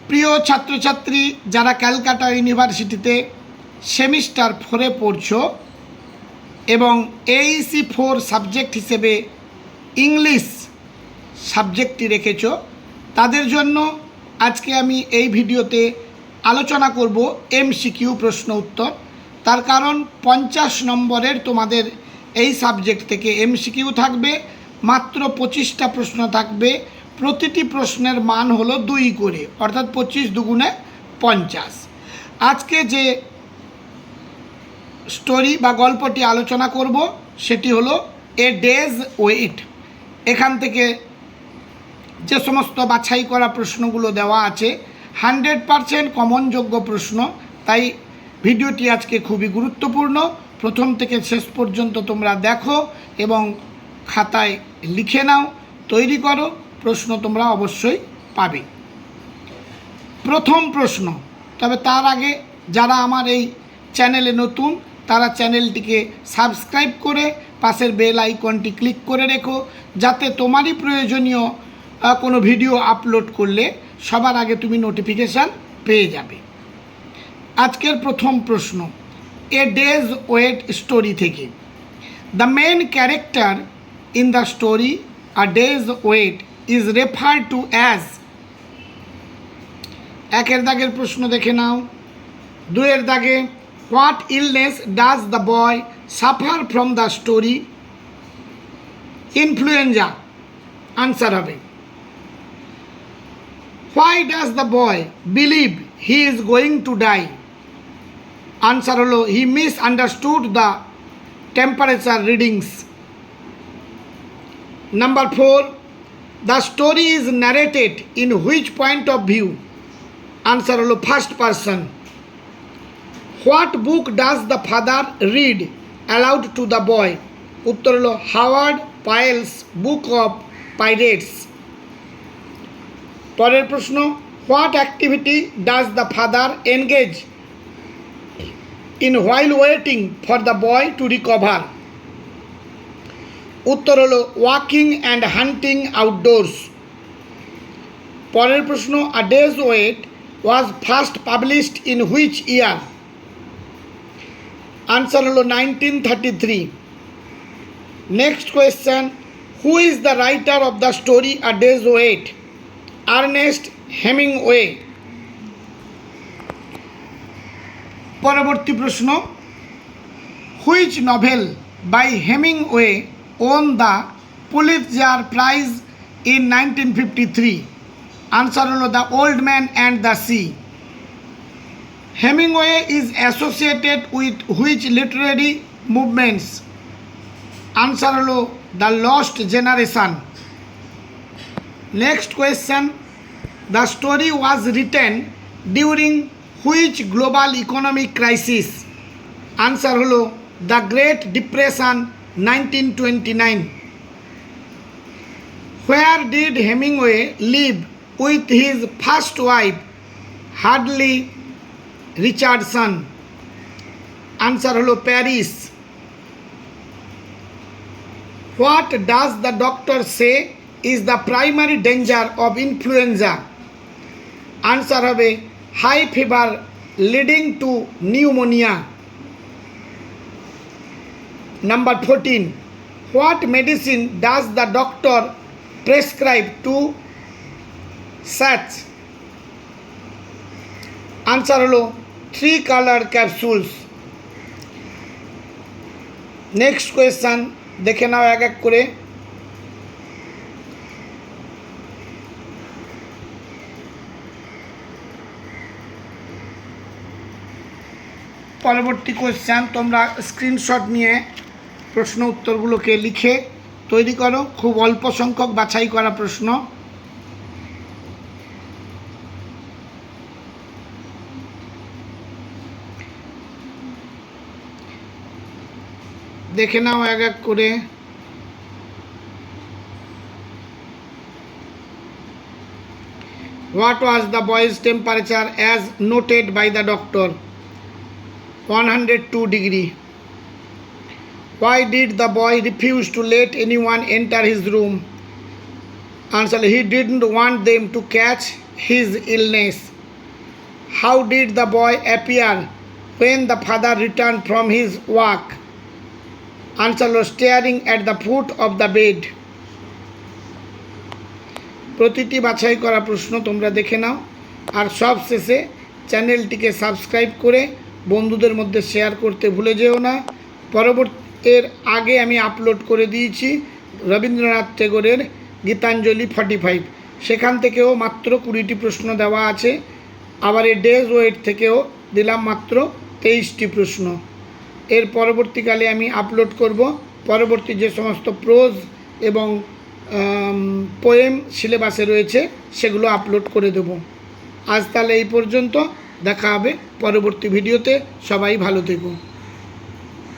প্রিয় ছাত্রছাত্রী যারা ক্যালকাটা ইউনিভার্সিটিতে সেমিস্টার 4-এ পড়ছো এবং AEC 4 সাবজেক্ট হিসেবে ইংলিশ সাবজেক্টটি রেখেছো, তাদের জন্য আজকে আমি এই ভিডিওতে আলোচনা করব MCQ প্রশ্ন উত্তর। তার কারণ 50 নম্বরের তোমাদের এই সাবজেক্ট থেকে MCQ থাকবে, মাত্র 25টা প্রশ্ন থাকবে, প্রতিটি প্রশ্নের মান হলো 2 করে, অর্থাৎ 25 দুগুণে 50। আজকে যে স্টোরি বা গল্পটি আলোচনা করব সেটি হলো এ ডেজ ওয়েট। এখান থেকে যে সমস্ত বাছাই করা প্রশ্নগুলো দেওয়া আছে 100% কমনযোগ্য প্রশ্ন, তাই ভিডিওটি আজকে খুবই গুরুত্বপূর্ণ। প্রথম থেকে শেষ পর্যন্ত তোমরা দেখো এবং খাতায় লিখে নাও, তৈরি করো, প্রশ্ন তোমরা অবশ্যই পাবে। প্রথম প্রশ্ন, তবে তার আগে যারা আমার এই চ্যানেলে নতুন তারা চ্যানেলটিকে সাবস্ক্রাইব করে পাশের বেল আইকনটি ক্লিক করে রেখো, যাতে তোমারই প্রয়োজনীয় কোনো ভিডিও আপলোড করলে সবার আগে তুমি নোটিফিকেশান পেয়ে যাবে। আজকের প্রথম প্রশ্ন এ ডেজ ওয়েট স্টোরি থেকে। The main character in the story a day's wait is referred to as. একের দাগের প্রশ্ন দেখে নাও। 2-এর দাগে what illness does the boy suffer from the story? Influenza answer হবে। Why does the boy believe he is going to die? Answer হলো he misunderstood the temperature readings. Number 4, the story is narrated in which point of view? Answer হলো first person. What book does the father read aloud to the boy? উত্তর হলো Howard Pyle's Book of Pirates. পরের প্রশ্ন, what activity does the father engage in while waiting for the boy to recover? উত্তর হলো walking and hunting outdoors. পরের প্রশ্ন, a day's wait was first published in which year? Answer হলো 1933। Next question, who is the writer of the story a day's wait? Ernest Hemingway. পরবর্তী প্রশ্ন, which novel by Hemingway won the Pulitzer prize in 1953? Answer হলো the old man and the sea. Hemingway is associated with which literary movements? Answer হলো the lost generation. Next question, the story was written during which global economic crisis? Answer হলো the great depression 1929। Where did Hemingway live with his first wife Hadley Richardson? Answer হলো Paris. What does the doctor say is the primary danger of influenza? Answer হবে high fever leading to pneumonia. Number 14, what medicine does the doctor prescribe to স্যাচ? Answer হলো 3 colour capsules. Next question দেখে নাও এক এক করে। পরবর্তী question তোমরা screenshot নিয়ে প্রশ্ন উত্তরগুলোকে লিখে তৈরি করো, খুব অল্প সংখ্যক বাছাই করা প্রশ্ন। দেখে নাও এক এক করে। What was the boy's temperature as noted by the doctor? 102 degree. Why did the boy refuse to let anyone enter his room? Answer, he didn't want them to catch his illness. How did the boy appear when the father returned from his work? Answer হলো staring at the foot of the bed. প্রতিটি বাছাই করা প্রশ্ন তোমরা দেখে নাও, আর সব শেষে চ্যানেলটিকে সাবস্ক্রাইব করে বন্ধুদের মধ্যে শেয়ার করতে ভুলে যেও না। এর আগে আমি আপলোড করে দিয়েছি রবীন্দ্রনাথ টেগোরের গীতাঞ্জলি 45, সেখান থেকেও মাত্র 20টি প্রশ্ন দেওয়া আছে। আবার এই ডেজ ওয়েট থেকেও দিলাম মাত্র 23টি প্রশ্ন। এর পরবর্তীকালে আমি আপলোড করব পরবর্তী যে সমস্ত প্রোজ এবং পোয়েম সিলেবাসে রয়েছে সেগুলো আপলোড করে দেব। আজ তাহলে এই পর্যন্ত, দেখা হবে পরবর্তী ভিডিওতে। সবাই ভালো থেকো।